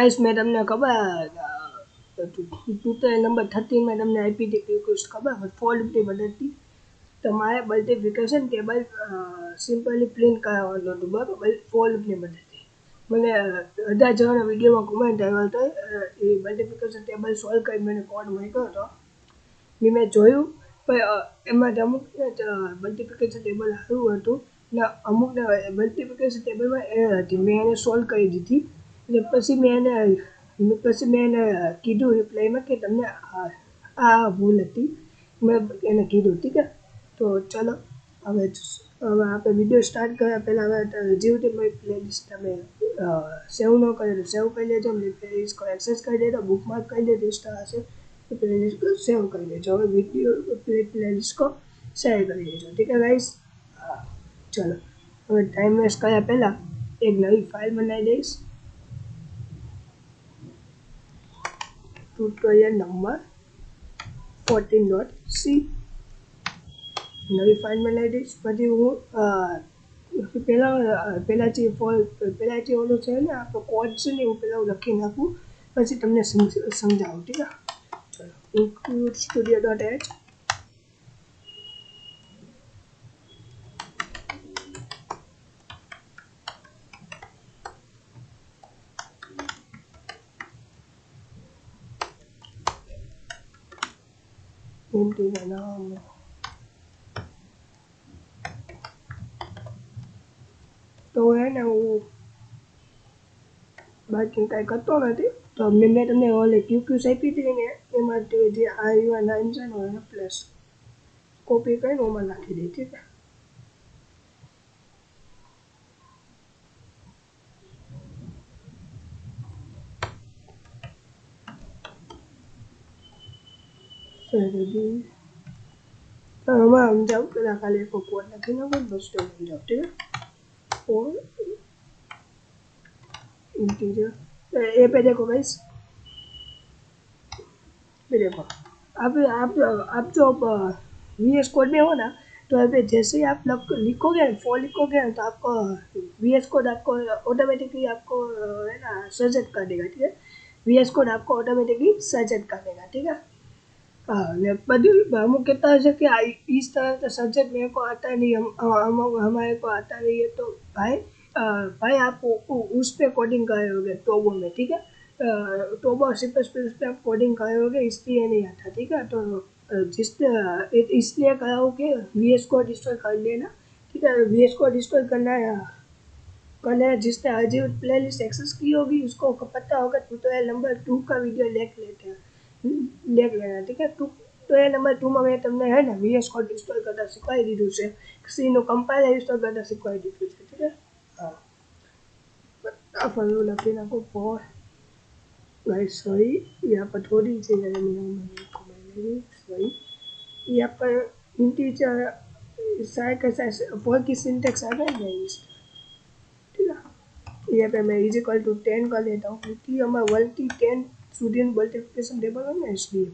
Guys मैं તમને ખબર ટ્યુટોરિયલ નંબર 13 માં તમને આપી હતી ક્વિઝ ખબર ફોલ્ડની મદદથી તમારે મલ્ટીપ્લિકેશન ટેબલ સિમ્પલી પ્રિન્ટ કરાવવાનું હતું બરાબર ફોલ્ડની મદદથી મને 1000 જણાના વિડીયોમાં કમેન્ટ આવ્યો હતો એ મલ્ટીપ્લિકેશન ટેબલ સોલ્વ કરી મને કોડ મળ્યો હતો મેં જોયું પણ એમાં અમુક મલ્ટીપ્લિકેશન ટેબલ સારું હતું ને અમુક મલ્ટીપ્લિકેશન ટેબલમાં એરર હતી મેં એને સોલ્વ કરી દીધી પછી મેં એને કીધું રિપ્લાયમાં કે તમને આ ભૂલ હતી મેં એને કીધું ઠીક છે તો ચલો હવે આપણે વિડીયો સ્ટાર્ટ કર્યા પહેલાં હવે જે રીતે મારી પ્લેલિસ્ટ તમે સેવ ન કરે તો સેવ કરી લેજો મારી પ્લેલિસ્ટ को एक्सेस કરી દેજો बुकमार्क કરી દેજો इंस्टा से तो प्लेलिस्ट को सेव कर लीजिए और वीडियो प्लेलिस्ट को शेयर कर लीजिए ठीक है गाइस चलो હવે ટાઈમ વેસ્ટ કર્યા પહેલાં એક નવી ફાઇલ બનાવી દઈશ ट्यूटोरियल नंबर 14.c नवी फाइल बनाई दईश पछी हूँ पहला जे ओलो छे ने आपणो कोड छे ने हूँ पहला लखी नाखूँ पछी तमने समझावुं ठीक है चलो include studio.h नाम तो है ना वो बाकी कई करतो नहीं तो मैंने तमने ओले क्यूक्यूस आपी थी ने एमां जे आर नाम छे ने एने प्लस कॉपी करीने ओमां नाखी दई ठीक है समझाओ पहला खाली एक कोड लखी नाखो बस तो समझाओ ठीक है और इंटीजर ये पे देखो गाइस पे देखो आप जो वीएस कोड में हो ना तो अभी जैसे ही आप लिखोगे फॉर लिखोगे तो आपको वीएस कोड आपको ऑटोमेटिकली आपको है ना सजेस्ट कर देगा ठीक है वीएस कोड आपको ऑटोमेटिकली सजेस्ट कर देगा ठीक है हाँ बड़ी अमुक कहता है कि इस तरह का सब्जेक्ट मेरे को आता नहीं हमारे को आता नहीं है तो भाई आप उस पे कोडिंग कर रहे होगे टोबो में ठीक है टोबो C++ पे आप कोडिंग कर रहे होगे इसलिए नहीं आता ठीक है तो इसलिए कहा हो कि VS कोड इंस्टॉल कर लेना ठीक है VS कोड इंस्टॉल करना है जिसने आज प्लेलिस्ट एक्सेस की होगी उसको पता होगा ट्यूटोरियल नंबर 2 का वीडियो देख लेना ठीक है ट्यूटोरियल नंबर 2 में मैं तमने है ना VS कोड इंस्टॉल करता शिखवाई दीधुं छे C नो कंपाइलर इंस्टॉल करता शिखवाई दीधुं छे ठीक है हां फॉर्मूला लखी नाखो फॉर गाइस सॉरी यहाँ पर थोड़ी सी मैंने सॉरी यहाँ पर इंटीजर साइड का साइज फॉर की सिंटेक्स आ गया है ठीक है यहाँ पे मैं इज इक्वल टू 10 कर लेता हूँ क्योंकि हमारा 1 की 10 स्टूडेंट मल्टीप्लिकेशन टेबल है ना इसलिए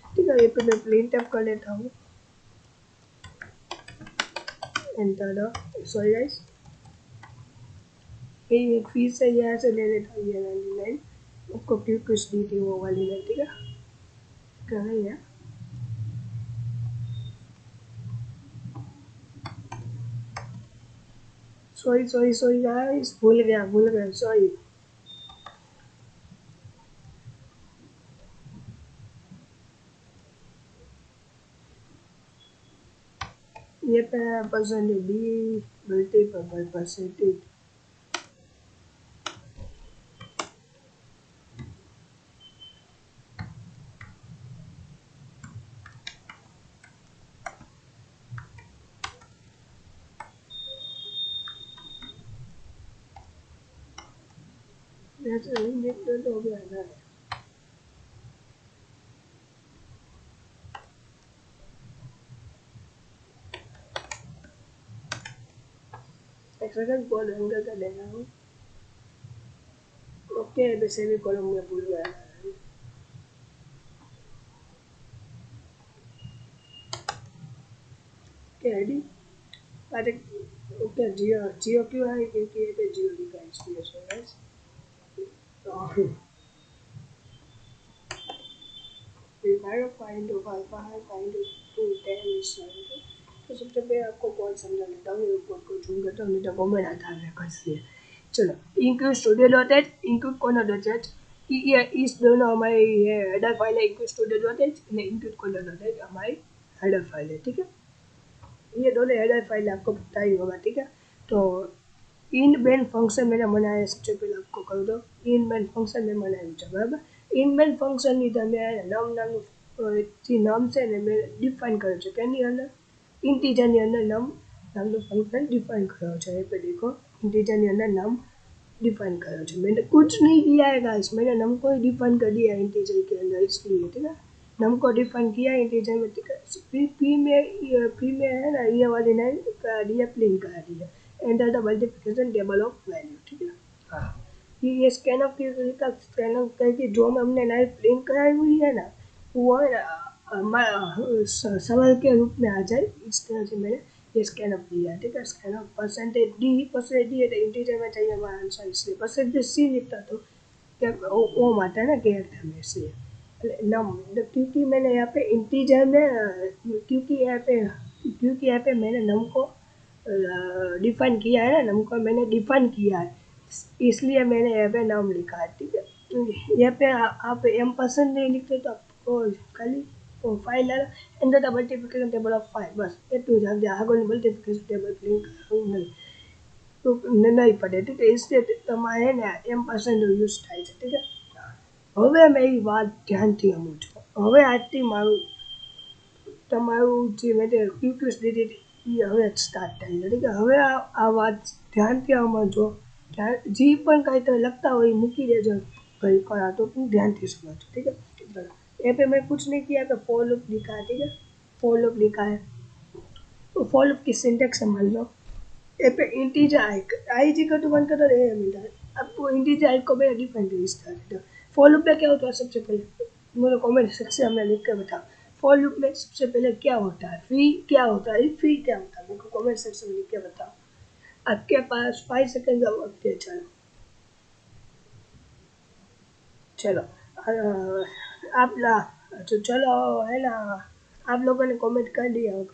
ठीक है ये पे मैं प्रिंटफ कर लेता हूँ एंटर दो सॉरी गाइस एक फीस से यहाँ से ले लेता हूँ ये 99 आपको क्यों कुछ दी थी वो वाली नहीं ठीक है कहाँ है सॉरी गाइस भूल गया सॉरी ये पे परसेंटेज बी मल्टीपल परसेंटेज तो हो गया ना एक सेकंड कोड एंटर कर देना हूँ ओके वैसे भी कॉलम में भूल गया क्या आईडी अरे ओके जियो क्यों है क्योंकि ये पे जियो लिखा है इसलिए सो गाइस तो five five two five five five two 10 तो सबसे पहले आपको कोड समझा लेता हूँ, ये कोड को जूम करता हूँ नहीं तो कॉमेंट आता है कैसे। चलो, include studio dot H, include corner dot H, ये इस दोनों हमारी ये हेडर फाइल है, इंक्लूड स्टूडियो डॉट एच और इंक्लूड कॉर्नर डॉट एच हमारी हेडर फाइल है, ठीक है। ये दोनों हेडर फाइल आपको पता ही होगा, ठीक है। तो इन मेन फंक्शन मैंने बनाया, सबसे पहले आपको कर दो इन मेन फंक्शन में बनाવ્યું છે બરાબર। इन मेन ફંક્શનની તમે નામ નામનું જે નામ છે ને મેં ડિફાઇન કર્યું છે કેની અંદર ઇન્ટીજરની અંદર નામ નામનું ફંક્શન ડિફાઇન કર્યો છે। ये पे देखो इंटीजर अंदर नाम डिफाइन करो है, मैंने कुछ नहीं किया है गाइस, मैंने नम को ही डिफाइन कर दिया है इंटीजर के अंदर, इसलिए ठीक है। नम को डिफाइन किया इंटीजर में, ठीक है। पी में है ना ये वाली लाइन करा दिया, प्लेन करा दिया, enter the multiplication table of value, ठीक है। हाँ, ये स्कैन ऑफ की तरीका स्कैन ऑफ करके जो हमने लाइन प्लेन कराई हुई है ना वो है ना सवाल के रूप में आ जाए, इस तरह से मैंने ये स्कैन ऑफ दिया है, ठीक है। स्कैन ऑफ परसेंटेज डी है तो इंटीजर में चाहिए हमारा आंसर, इसलिए परसेंटेज सी लिखता तो क्या ओम आता है ना कैरेक्टर में, इसलिए नम, क्योंकि मैंने यहाँ पे इंटीजर में क्योंकि यहाँ पे मैंने नम को डिफाइन किया है ना, नम को मैंने डिफाइन किया है, इसलिए मैंने यहाँ पे नाम लिखा है, ठीक है। यहाँ पे आप एम परसेंट नहीं लिखते तो आपको खाली file enter the multiplication table of five, बस એટલું જ આગળ મલ્ટીપ્લિકેશન ટેબલ પ્રિન્ટ કરવું નહીં તો નહીં પડે, ठीक है। इसलिए તમારે ને એમ પરસેન્ટ યુઝ થાય છે, ठीक है। હવે મેરી વાત ધ્યાનથી સમજો, હવે આજથી મારું તમારું જે મેં ક્યુક્યુસ દીધી હતી એ હવે સ્ટાર્ટ થાય છે, ठीक है। હવે આ વાત ધ્યાનથી સમજો, જે પણ કાંઈ તમે લખતા હોય એ મૂકી દેજો કઈ કરા તો ध्यान से समझो, ठीक है। यहाँ पे मैं कुछ नहीं किया, तो फॉर लूप लिखा है, ठीक है। फॉर लूप लिखा है तो फॉर लूप की सिंटेक्स समझ लो। यहाँ पे इंटीजर आई जी का तो वन का तो रहे मिलता है, आपको इंटीजर आई को मैं डिफाइन कर इस तरह से। फॉर लूप में क्या होता है, सबसे पहले मुझे कमेंट सेक्शन में लिख कर बताओ फॉर लूप में सबसे पहले क्या होता है, फी क्या होता है, फी क्या होता है, मेरे को कमेंट सेक्शन में लिख के बताओ। आपके पास 5 सेकंड का वक्त है, चलो आप ला तो चलो है ना, आप लोगों ने कमेंट कर दिया होगा,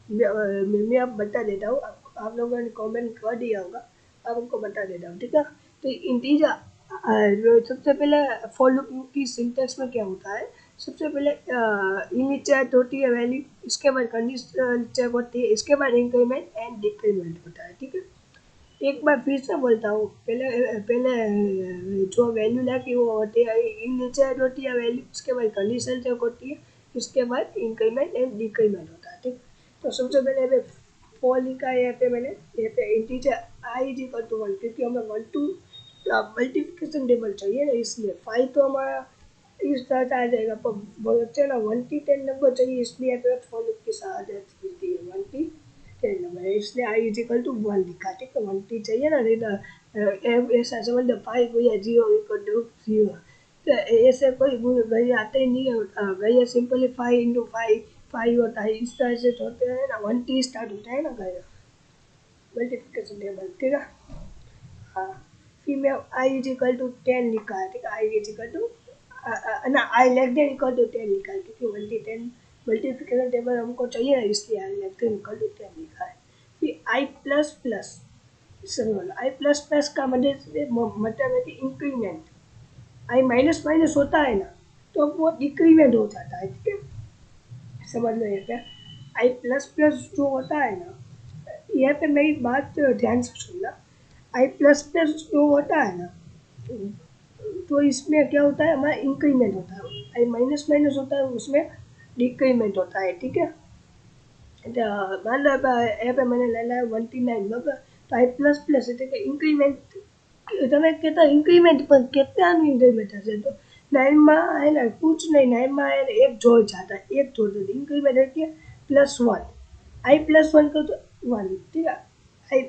मैं अब बता देता हूँ, आप लोगों ने कमेंट कर दिया होगा, अब आपको बता देता हूँ, ठीक है। तो इंटीजर सबसे पहले फॉर लूप की सिंटेक्स में क्या होता है, सबसे पहले इनिशियल होती है वैल्यू, इसके बाद कंडीशन चेक होती है, इसके बाद इंक्रीमेंट एंड डिक्रीमेंट होता है, ठीक है। एक बार फिर से बोलता हूँ, पहले पहले जो वैल्यू लाके वो होती है इनिशियल होती है वैल्यू, उसके बाद कंडीशन चेक होती है, उसके बाद इंक्रीमेंट एंड डिक्रीमेंट होता है, ठीक। तो सबसे पहले फॉर लिखा है यहाँ पे मैंने, यहाँ पे integer I is equal to 1, क्योंकि हमें 1 टू मल्टीप्लिकेशन टेबल चाहिए ना, इसलिए 5 तो हमारा इस तरह से आ जाएगा, पर बच्चे ना 1 to 10 नंबर चाहिए, इसलिए यहाँ पे फॉर लूप की सहायता मिलती है 1 to 10 नंबर है, इसलिए आई इज इक्वल टू 1 लिखा, ठीक है। 1 टी चाहिए ना, नहीं तो ऐसा समझ लो 5 या 0 इक्वल टू 0, तो ऐसे कोई गए आते ही नहीं है, गए सिंपली 5 इंटू 5 होता है, इस तरह से होते हैं ना, 1 टी स्टार्ट होता है ना गए मल्टीप्लिकेशन टेबल, ठीक है। हाँ, फिर मैं आई इज इक्वल टू 10 लिखा है, ठीक है। आई इज इक्वल टू ना आई लेस देन इक्वल टू 10 लिखा है, क्योंकि 1 to 10 मल्टीप्लिकेशन टेबल हमको चाहिए ना, इसलिए आई लेस देन इक्वल टू 10 लिखा है। फिर आई प्लस प्लस, समझ आई प्लस प्लस का मतलब है कि इंक्रीमेंट, आई माइनस माइनस होता है ना तो वो डिक्रीमेंट हो जाता है, ठीक है। समझ लो यहाँ पे आई प्लस प्लस जो होता है ना, यहाँ पे मेरी बात ध्यान से सुनना, आई प्लस प्लस जो होता है ना तो इसमें क्या होता है, हमारा इंक्रीमेंट होता है, आई माइनस माइनस होता है उसमें डिक्रीमेंट होता है, ठीक है। मान लो यहाँ पे मैंने ले लिया 19 बराबर, तो आई प्लस प्लस એટલે કે ઇન્ક્રીમેન્ટ તમે કહેતા ઇન્ક્રીમેન્ટ પણ કેટલાનું ઇન્ક્રીમેન્ટ હશે, તો 9 માં है ना कुछ नहीं, 9 में है ना एक जोड़ जाता है, एक जोड़ देते इंक्रीमेंट है +1, आई +1 को तो 1, ठीक है। आई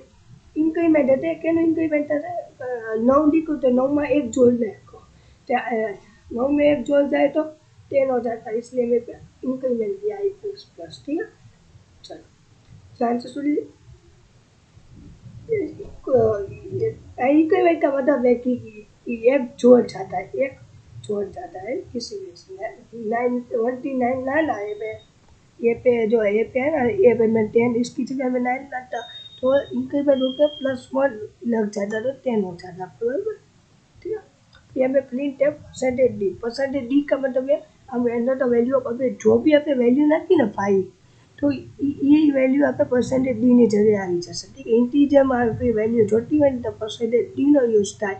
इंक्रीमेंट है કે इंक्रीमेंट है 9 लिखो तो 9 में एक जोड़ देखो, 9 में एक जोड़ जाए तो 10 हो जाता है, इसलिए मैं इंक्रीमेंट दिया आई प्लस प्लस, ठीक है। चलो ध्यान से सुनिए, इंक्रीमेंट का मतलब है कि एक जोड़ जाता है, एक जोड़ जाता है किसी भी इसमें 929 ना ना ये पे जो है ये पे है ना ये पे मैं 10 इसकी जगह में 9 लाता तो इंक्रीमेंट होकर +1 लग जाता तो 10 हो जाता बराबर। ठीक है, ये में प्रिंट है परसेंटेज डी का मतलब है हम एंटर द वैल्यू ऑफ अभी जो भी આપણે વેલ્યુ નાખી ને 5 તો એ વેલ્યુ આપણે પરસેન્ટેજ ડી ની જગ્યાએ આવી જશે ઠીક ઇન્ટીજરમાં આપણી વેલ્યુ જોતી હોય ને તો પરસેન્ટેજ ડી નો યુઝ થાય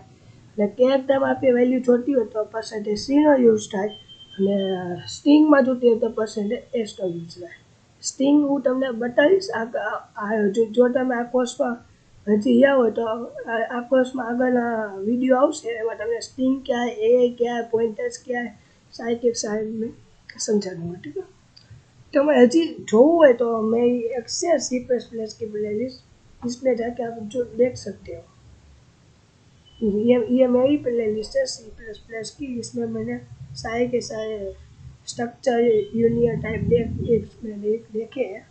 અને કેરેક્ટરમાં આપણી વેલ્યુ જોતી હોય તો પરસેન્ટેજ સી નો યુઝ થાય અને સ્ટ્રિંગમાં જોતી હોય તો પરસેન્ટેજ એસ નો યુઝ થાય। સ્ટ્રિંગ હું તમને બતાવીશ જો તમે આ કોર્સમાં હજી ગયા હોય તો આ કોર્સમાં આગળના વિડીયો આવશે એમાં તમને સ્ટ્રિંગ क्या है ए क्या है पॉइंटर्स क्या है साइकिल साइड में समझा दूंगा ठीक है। तो मैं हजी જોવું હોય तो मैं एक से C++ की प्लेलिस्ट इसमें जाके आप जो देख सकते हो ये मेरी प्लेलिस्ट है C++ की इसमें मैंने सारे के सारे स्ट्रक्चर यूनियन टाइप देखे हैं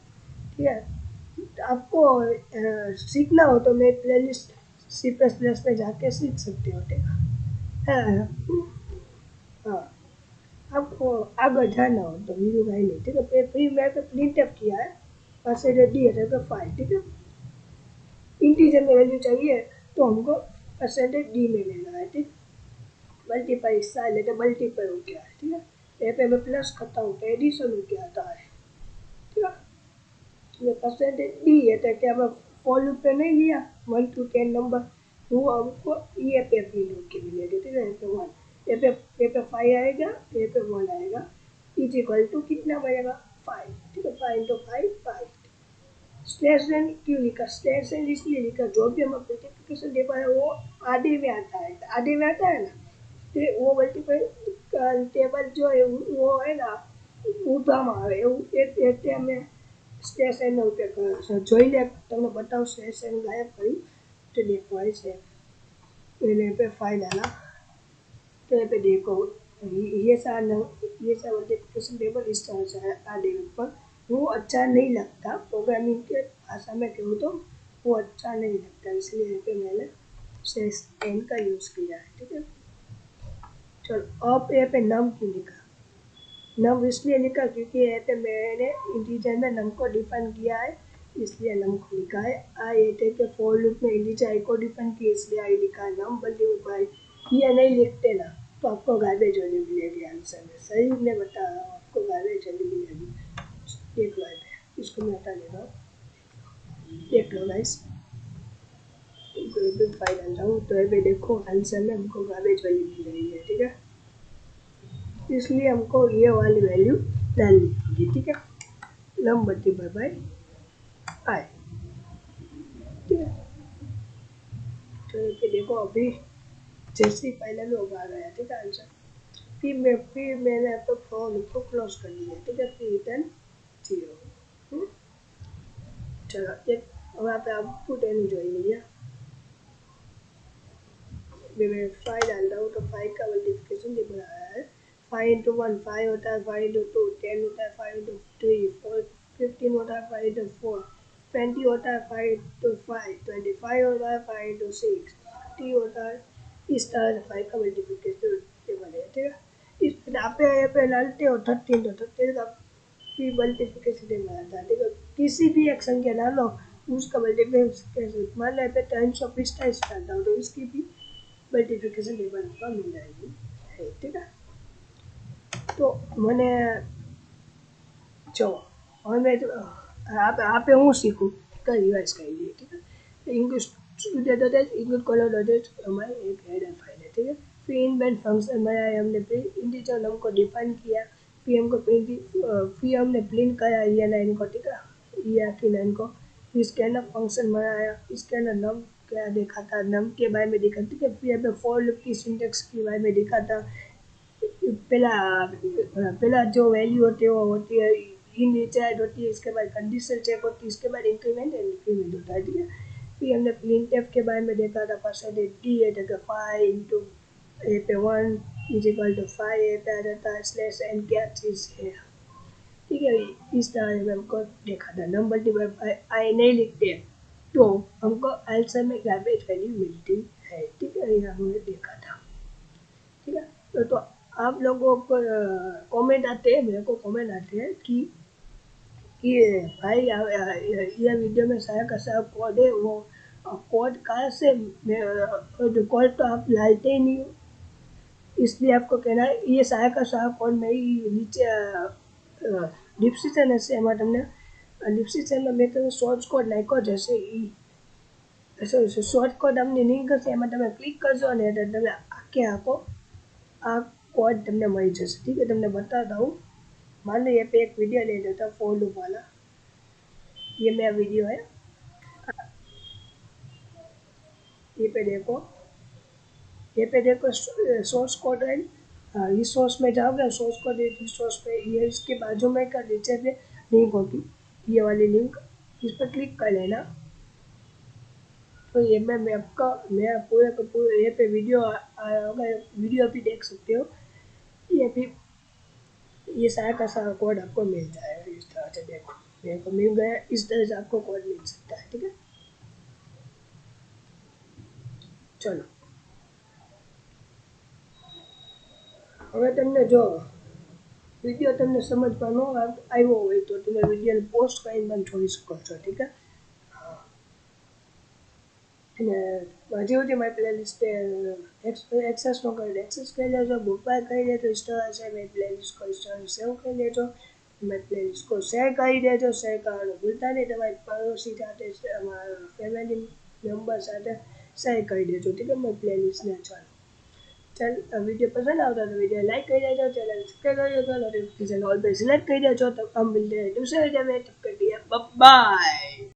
ठीक है। आपको सीखना हो तो मेरी प्लेलिस्ट C++ में जाके सीख सकते हो ठीक है। हाँ आपको आगे जाना हो तो वीडियो भाई नहीं ठीक है। फिर मैं प्रिंट अप किया है परसेंटेज डी है तो 5 ठीक है। इंटीजर में वैल्यू चाहिए तो हमको परसेंटेज डी में लेना है ठीक। मल्टीप्लाई साइड लेते मल्टीप्लाई हो गया है ठीक है। यहाँ पे मैं प्लस करता हूँ तो एडिशन हो गया आता है ठीक है। ये परसेंटेज डी है तो क्या मैं फॉर लूप पे नहीं लिया 1 to 10 नंबर वो हमको ये पे प्रिंट होके मिलेगा ठीक है। ये पे 5 आएगा ये पे 1 आएगा इज इक्वल टू कितना बनेगा 5 ठीक है। 5 into 5 5 स्लैश एन क्यों लिखा स्लैश एन इसलिए लिखा जो भी हम मल्टीप्लिकेशन देखा है वो आधे में आता है आधे में आता है ना तो वो मल्टीप्लाई टेबल जो है वो है ना ઊભામાં આવે એવું એટલે અમે સ્લેશ એનનો ઉપયોગ કર્યો છે જોઈ લે તમને બતાવું સ્લેશ એન ગાયબ કર્યું તો દેખવાય છે એટલે पे फाइल आना तो यहाँ पे देखो ये सारा मल्टीप्लिकेशन टेबल इस तरह से है आधे पर वो अच्छा नहीं लगता प्रोग्रामिंग के भाषा में कहूँ तो वो अच्छा नहीं लगता इसलिए यहाँ पे मैंने स्लैश एन का यूज़ किया है ठीक है। चलो अब यहाँ पे नम क्यों लिखा नम इसलिए लिखा क्योंकि यहाँ पे मैंने इंटीजर में नम को डिफाइन किया है इसलिए नम को लिखा है आई एटे के फॉर लूप में इंटीजर आई को डिफाइन किया इसलिए आई लिखा है नम मल्टीप्लाई ये नहीं लिखते ना तो आपको गार्बेज वैल्यू मिलेगी आंसर में सही ने बताया आपको गार्बेज वैल्यू मिलेगी। देख लो इसको मैं हटा लेता हूँ देख लो गाइस कोई भी फाइल डालता हूँ तो ये देखो आंसर में हमको गार्बेज वैल्यू मिल रही है ठीक है। इसलिए हमको ये वाली वैल्यू डालनी होगी ठीक है। नम मल्टीप्लाई बाय आई ठीक है। तो ये देखो अभी जैसे पहले लोग आ गया ठीक है आंसर फिर मैंने आपको फॉर लूप को क्लोज कर दिया ठीक है। फिर रिटर्न 0 चलो एक वहाँ पे आउटपुट एन जोई लिया मैं 5 डाल रहा हूँ तो 5 का मल्टीप्लिकेशन दिख रहा है 5 into 1 5 होता है 5 into 2 10 होता है 5 into 3 4 15 होता है 5 into 4 20 होता है 5 into 5 25 होता है 5 into 6 30 होता है इस तरह से 5 का मल्टीप्लिकेशन टेबल है ठीक है। इस आप पे डालते हो 13 तो 13 का फिर मल्टीप्लिकेशन टेबल आता है ठीक है। किसी भी एक संख्या डालो उसका मल्टीप्लिकेशन मान लो पे 345 डालता हूँ तो इसकी भी मल्टीप्लिकेशन टेबल आपका मिल जाएगी है ठीक है। तो मैंने जो और मैं आप हूँ सीखूँ का रिवाइज कर लिए ठीक है। इंग्लिश इंग्लिश कॉलर हमारे एक हेडर फाइल है ठीक है। फिर इन बैंड फंक्शन बनाया हमने फिर इंटीजर नम को डिफाइन किया फिर हमको फिर हमने प्रिंट कराया ये लाइन को ठीक है ये आखिरी लाइन को फिर इसके अंदर फंक्शन बनाया इसके अंदर नम क्या देखा था नम के बारे में देखा ठीक है। फिर हमें फॉर लूप की सिंटेक्स के बारे में देखा था पहला जो वैल्यू होती है वो होती है इनिशियल होती है इसके बाद कंडीशन चेक होती है इसके बाद इंक्रीमेंट एंड डिक्रीमेंट होता है ठीक है। फिर हमने प्रिंटफ के बारे में देखा था परसेंटेज डी है तो 5 इंटू ए पे 1 इज इक्वल टू 5 ए पे आ जाता है स्लैश एन क्या चीज़ है ठीक है। इस तरह से हमको देखा था नंबर डिवाइड आई नहीं लिखते तो हमको आंसर में गार्बेज वैल्यू मिलती है ठीक है। ये हमने देखा था आप लोगों को कमेंट आते हैं, मेरे को कमेंट आते हैं कि भाई ये वीडियो में सारा का सारा कोड है, वो कोड कहाँ से, जो कोड तो आप लाते ही नहीं हो, इसलिए आपको कहना है ये सारा का सारा कोड मेरी નીચે ડિસ્ક્રિપ્શન હશે, એમાં તમને ડિસ્ક્રિપ્શનમાં મેં તમને સોર્સ કોડ નાખ્યો જ હશે. શોર્ટ કોડ તમને લિંક હશે, એમાં તમે ક્લિક કરજો અને તમે આખે આખો આ कोड तुमने मળી જશે. ठीक है, तुमने बताता हूँ. मान लो ये पे एक वीडियो ले लेता हूँ फॉर लूप वाला. ये मेरा वीडियो है, ये पे देखो सोर्स कोड है. रिसोर्स में जाओगे, सोर्स कोड रिसोर्स पे, ये इसके बाजू में का नीचे पे लिंक होगी, ये वाली लिंक, इस पर क्लिक कर लेना. तो ये मैं आपका मैं पूरे का पूरे ये पे वीडियो वीडियो भी देख सकते हो. ये भी ये सारा का सारा कोड आपको मिल जाएगा इस तरह से. देखो मेरे को मिल गया, इस तरह से आपको कोड मिल सकता है. ठीक है, चलो હવે તમને જો વિડીયો તમને સમજમાં ન આવ્યો હોય તો તમે વિડીયોને પોસ્ટ કરીને પણ જોઈ શકો છો. ઠીક છે, અને હજી સુધી મારી પ્લેલિસ્ટ એક્સેસ ન કરી એક્સેસ કરી લેજો, ગુડબાય કરી દેજો. ઇન્સ્ટોલ હશે મારી પ્લેલિસ્ટ को इंस्टॉल सेव कर लेजो, मारी प्लेलिस्ट को शेयर कर देजो. शेयर करવાનું ભૂલતા નહીં, તમારી પડોશી સાથે, ફેમિલી મેમ્બર સાથે शेयर कर देजो. ठीक है, મારી પ્લેલિસ્ટને चल वीडियो पसंद आता तो वीडियो लाइक कर देजो, चैनल सब्सक्राइब कर देजो, नोटिफिकेशन ऑल पे सिलेक्ट कर देजो. तो हम मिलते हैं दूसरे वीडियो में, तब तक के लिए बाय.